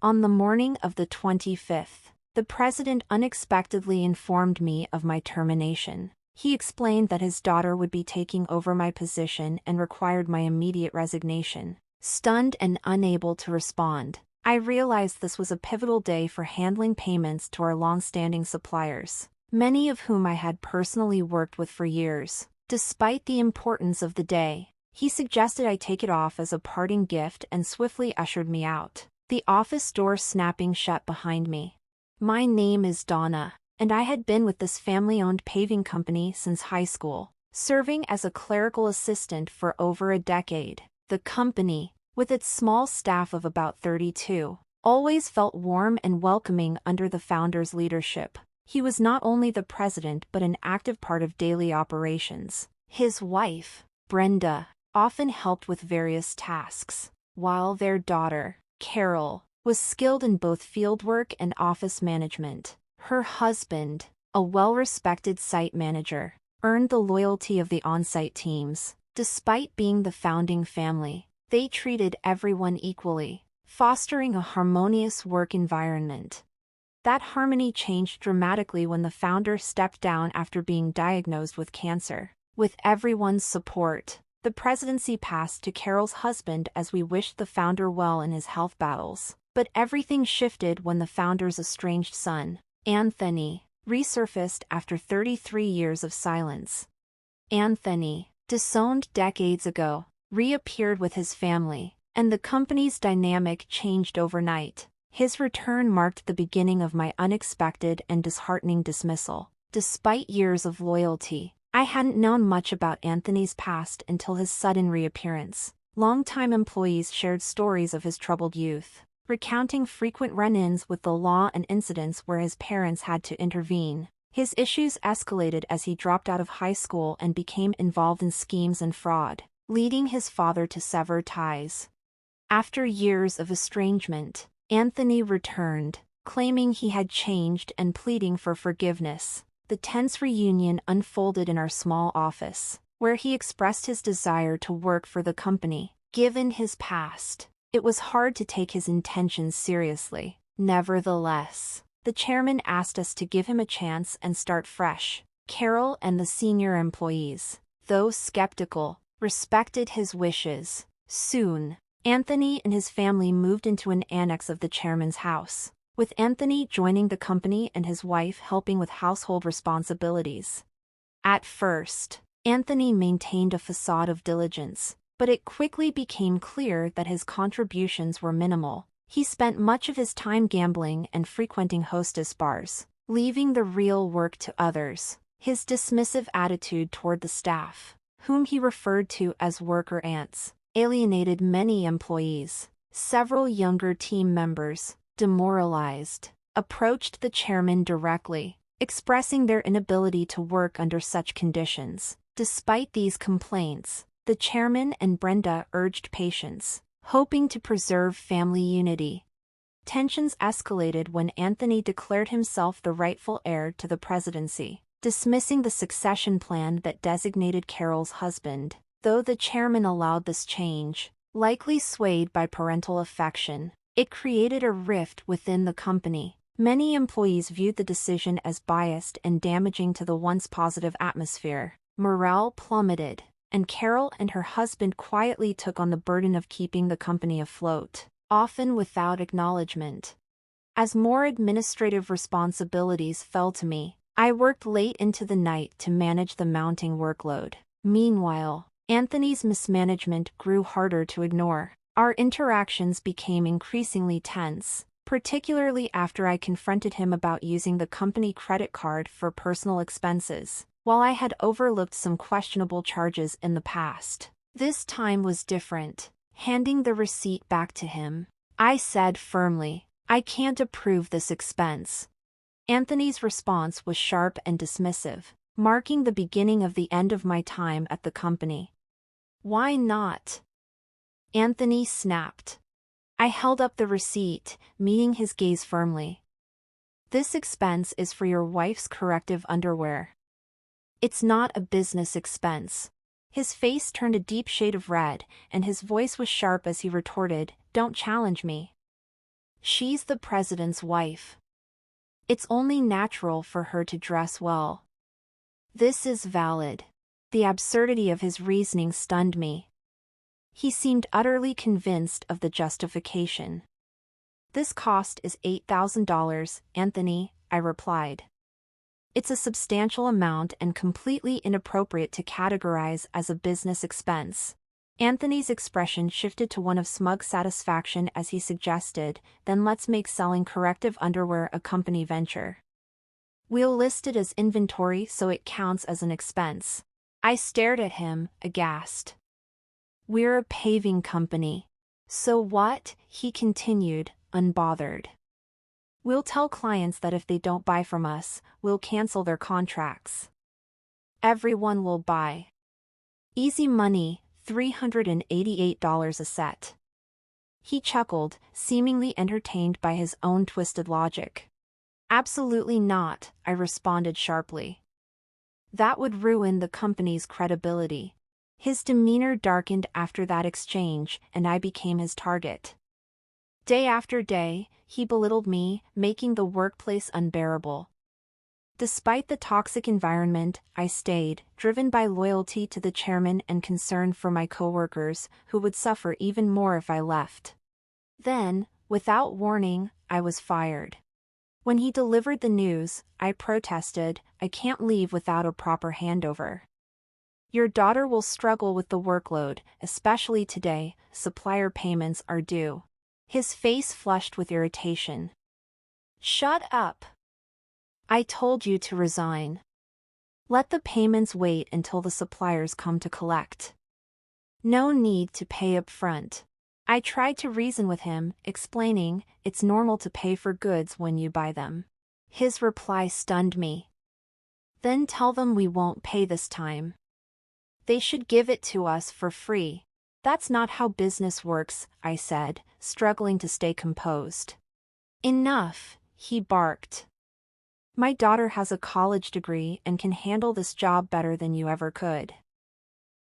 On the morning of the 25th, the president unexpectedly informed me of my termination. He explained that his daughter would be taking over my position and required my immediate resignation. Stunned and unable to respond, I realized this was a pivotal day for handling payments to our long-standing suppliers, many of whom I had personally worked with for years. Despite the importance of the day, he suggested I take it off as a parting gift and swiftly ushered me out, the office door snapping shut behind me. My name is Donna, and I had been with this family-owned paving company since high school, serving as a clerical assistant for over a decade. The company, with its small staff of about 32, always felt warm and welcoming under the founder's leadership. He was not only the president but an active part of daily operations. His wife, Brenda, often helped with various tasks, while their daughter, Carol, was skilled in both fieldwork and office management. Her husband, a well-respected site manager, earned the loyalty of the on-site teams. Despite being the founding family, they treated everyone equally, fostering a harmonious work environment. That harmony changed dramatically when the founder stepped down after being diagnosed with cancer. With everyone's support, the presidency passed to Carol's husband as we wished the founder well in his health battles. But everything shifted when the founder's estranged son, Anthony, resurfaced after 33 years of silence. Anthony, disowned decades ago, reappeared with his family, and the company's dynamic changed overnight. His return marked the beginning of my unexpected and disheartening dismissal. Despite years of loyalty, I hadn't known much about Anthony's past until his sudden reappearance. Longtime employees shared stories of his troubled youth, recounting frequent run-ins with the law and incidents where his parents had to intervene. His issues escalated as he dropped out of high school and became involved in schemes and fraud, leading his father to sever ties. After years of estrangement, Anthony returned, claiming he had changed and pleading for forgiveness. The tense reunion unfolded in our small office, where he expressed his desire to work for the company. Given his past, it was hard to take his intentions seriously. Nevertheless, the chairman asked us to give him a chance and start fresh. Carol and the senior employees, though skeptical, respected his wishes. Soon, Anthony and his family moved into an annex of the chairman's house, with Anthony joining the company and his wife helping with household responsibilities. At first, Anthony maintained a facade of diligence, but it quickly became clear that his contributions were minimal. He spent much of his time gambling and frequenting hostess bars, leaving the real work to others. His dismissive attitude toward the staff, whom he referred to as worker ants, alienated many employees. Several younger team members, demoralized, approached the chairman directly, expressing their inability to work under such conditions. Despite these complaints, the chairman and Brenda urged patience, hoping to preserve family unity. Tensions escalated when Anthony declared himself the rightful heir to the presidency, dismissing the succession plan that designated Carol's husband. Though the chairman allowed this change, likely swayed by parental affection, it created a rift within the company. Many employees viewed the decision as biased and damaging to the once positive atmosphere. Morale plummeted, and Carol and her husband quietly took on the burden of keeping the company afloat, often without acknowledgement. As more administrative responsibilities fell to me, I worked late into the night to manage the mounting workload. Meanwhile, Anthony's mismanagement grew harder to ignore. Our interactions became increasingly tense, particularly after I confronted him about using the company credit card for personal expenses. While I had overlooked some questionable charges in the past, this time was different. Handing the receipt back to him, I said firmly, "I can't approve this expense." Anthony's response was sharp and dismissive, marking the beginning of the end of my time at the company. "Why not?" Anthony snapped. I held up the receipt, meeting his gaze firmly. "This expense is for your wife's corrective underwear. It's not a business expense." His face turned a deep shade of red, and his voice was sharp as he retorted, "Don't challenge me." She's the president's wife. It's only natural for her to dress well. This is valid. The absurdity of his reasoning stunned me. He seemed utterly convinced of the justification. This cost is $8,000, Anthony, I replied. It's a substantial amount and completely inappropriate to categorize as a business expense. Anthony's expression shifted to one of smug satisfaction as he suggested, then let's make selling corrective underwear a company venture. We'll list it as inventory so it counts as an expense. I stared at him, aghast. We're a paving company. So what? He continued, unbothered. We'll tell clients that if they don't buy from us, we'll cancel their contracts. Everyone will buy. Easy money, $388 a set. He chuckled, seemingly entertained by his own twisted logic. Absolutely not, I responded sharply. That would ruin the company's credibility. His demeanor darkened after that exchange, and I became his target. Day after day, he belittled me, making the workplace unbearable. Despite the toxic environment, I stayed, driven by loyalty to the chairman and concern for my coworkers, who would suffer even more if I left. Then, without warning, I was fired. When he delivered the news, I protested, I can't leave without a proper handover. Your daughter will struggle with the workload, especially today, supplier payments are due. His face flushed with irritation. Shut up. I told you to resign. Let the payments wait until the suppliers come to collect. No need to pay up front. I tried to reason with him, explaining, it's normal to pay for goods when you buy them. His reply stunned me. Then tell them we won't pay this time. They should give it to us for free. That's not how business works, I said, struggling to stay composed. Enough, he barked. My daughter has a college degree and can handle this job better than you ever could.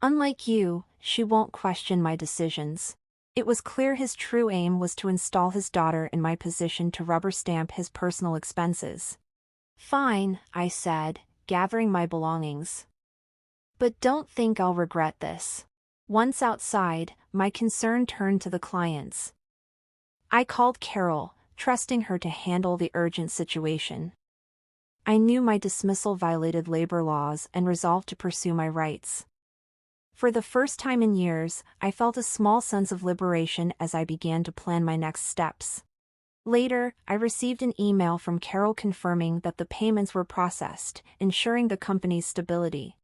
Unlike you, she won't question my decisions. It was clear his true aim was to install his daughter in my position to rubber stamp his personal expenses. Fine, I said, gathering my belongings. But don't think I'll regret this. Once outside, my concern turned to the clients. I called Carol, trusting her to handle the urgent situation. I knew my dismissal violated labor laws and resolved to pursue my rights. For the first time in years, I felt a small sense of liberation as I began to plan my next steps. Later, I received an email from Carol confirming that the payments were processed, ensuring the company's stability.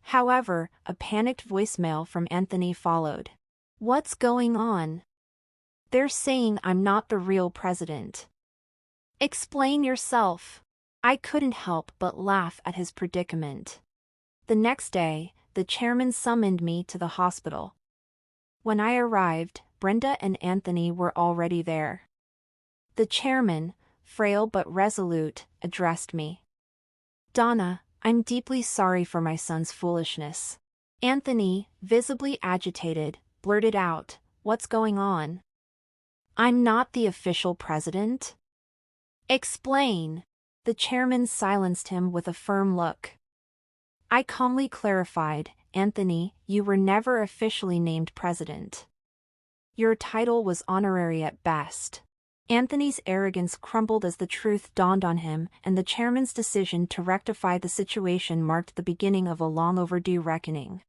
However, a panicked voicemail from Anthony followed. What's going on? They're saying I'm not the real president. Explain yourself. I couldn't help but laugh at his predicament. The next day, the chairman summoned me to the hospital. When I arrived, Brenda and Anthony were already there. The chairman, frail but resolute, addressed me. Donna, I'm deeply sorry for my son's foolishness. Anthony, visibly agitated, blurted out, What's going on? I'm not the official president. Explain. The chairman silenced him with a firm look. I calmly clarified, Anthony, you were never officially named president. Your title was honorary at best. Anthony's arrogance crumbled as the truth dawned on him, and the chairman's decision to rectify the situation marked the beginning of a long overdue reckoning.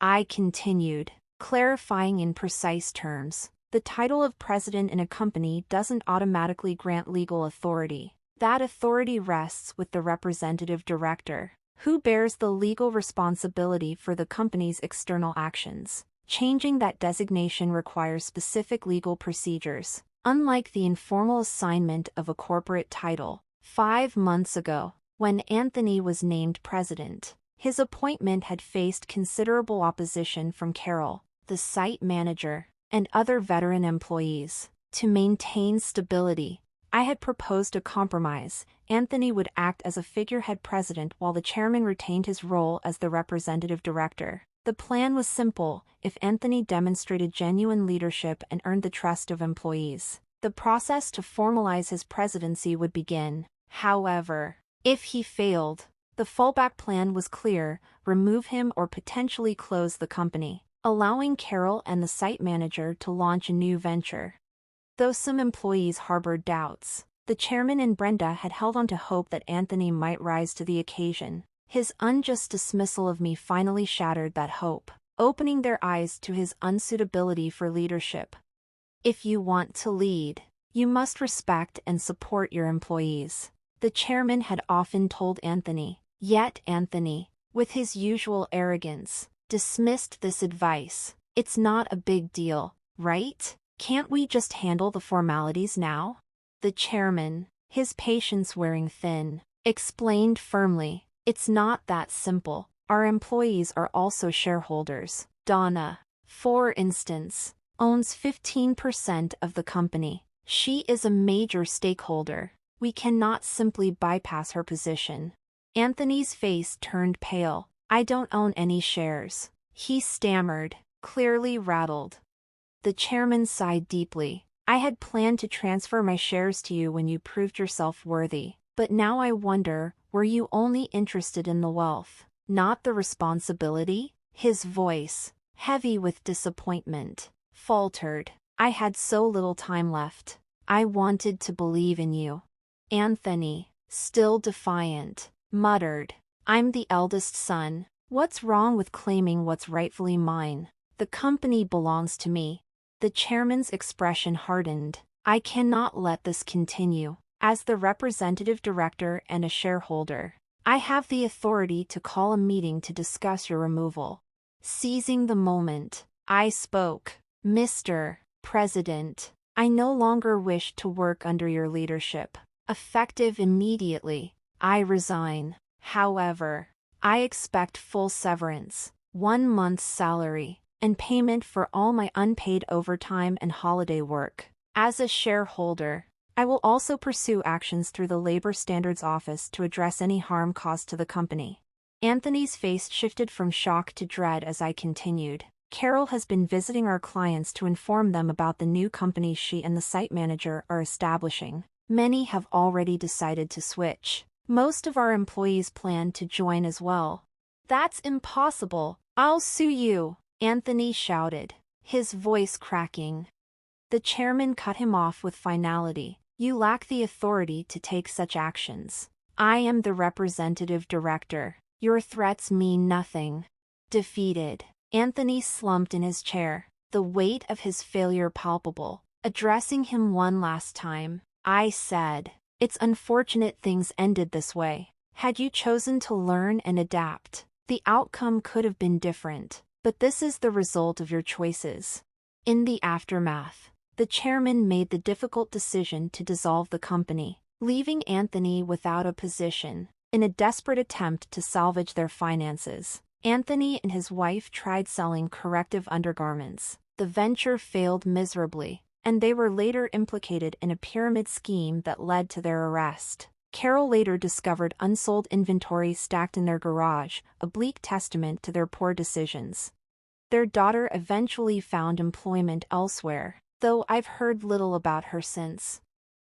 I continued, clarifying in precise terms. The title of president in a company doesn't automatically grant legal authority. That authority rests with the representative director, who bears the legal responsibility for the company's external actions. Changing that designation requires specific legal procedures. Unlike the informal assignment of a corporate title, 5 months ago, when Anthony was named president, his appointment had faced considerable opposition from Carol, the site manager, and other veteran employees. To maintain stability, I had proposed a compromise. Anthony would act as a figurehead president while the chairman retained his role as the representative director. The plan was simple: if Anthony demonstrated genuine leadership and earned the trust of employees, The process to formalize his presidency would begin. However, if he failed, the fallback plan was clear: remove him or potentially close the company, allowing Carol and the site manager to launch a new venture. Though some employees harbored doubts, the chairman and Brenda had held on to hope that Anthony might rise to the occasion. His unjust dismissal of me finally shattered that hope, opening their eyes to his unsuitability for leadership. If you want to lead, you must respect and support your employees, the chairman had often told Anthony. Yet Anthony, with his usual arrogance, dismissed this advice. It's not a big deal, right? Can't we just handle the formalities now? The chairman, his patience wearing thin, explained firmly. It's not that simple. Our employees are also shareholders. Donna, for instance, owns 15% of the company. She is a major stakeholder. We cannot simply bypass her position. Anthony's face turned pale. I don't own any shares, he stammered, clearly rattled. The chairman sighed deeply. I had planned to transfer my shares to you when you proved yourself worthy, but now I wonder, were you only interested in the wealth, not the responsibility? His voice, heavy with disappointment, faltered. I had so little time left. I wanted to believe in you. Anthony, still defiant, muttered, I'm the eldest son. What's wrong with claiming what's rightfully mine? The company belongs to me. The chairman's expression hardened. I cannot let this continue. As the representative director and a shareholder, I have the authority to call a meeting to discuss your removal. Seizing the moment, I spoke. Mr. President, I no longer wish to work under your leadership. Effective immediately, I resign. However, I expect full severance, 1 month's salary, and payment for all my unpaid overtime and holiday work. As a shareholder, I will also pursue actions through the Labor Standards Office to address any harm caused to the company. Anthony's face shifted from shock to dread as I continued. Carol has been visiting our clients to inform them about the new company she and the site manager are establishing. Many have already decided to switch. Most of our employees plan to join as well. That's impossible. I'll sue you, Anthony shouted, his voice cracking. The chairman cut him off with finality. You lack the authority to take such actions. I am the representative director. Your threats mean nothing. Defeated, Anthony slumped in his chair, the weight of his failure palpable. Addressing him one last time, I said, it's unfortunate things ended this way. Had you chosen to learn and adapt, the outcome could have been different, but this is the result of your choices. In the aftermath, the chairman made the difficult decision to dissolve the company, leaving Anthony without a position. In a desperate attempt to salvage their finances, Anthony and his wife tried selling corrective undergarments. The venture failed miserably, and they were later implicated in a pyramid scheme that led to their arrest. Carol later discovered unsold inventory stacked in their garage, a bleak testament to their poor decisions. Their daughter eventually found employment elsewhere, though I've heard little about her since.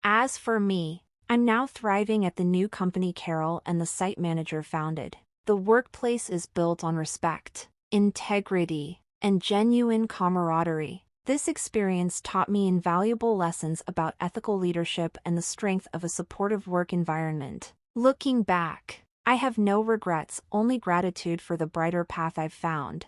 As for me, I'm now thriving at the new company Carol and the site manager founded. The workplace is built on respect, integrity, and genuine camaraderie. This experience taught me invaluable lessons about ethical leadership and the strength of a supportive work environment. Looking back, I have no regrets, only gratitude for the brighter path I've found.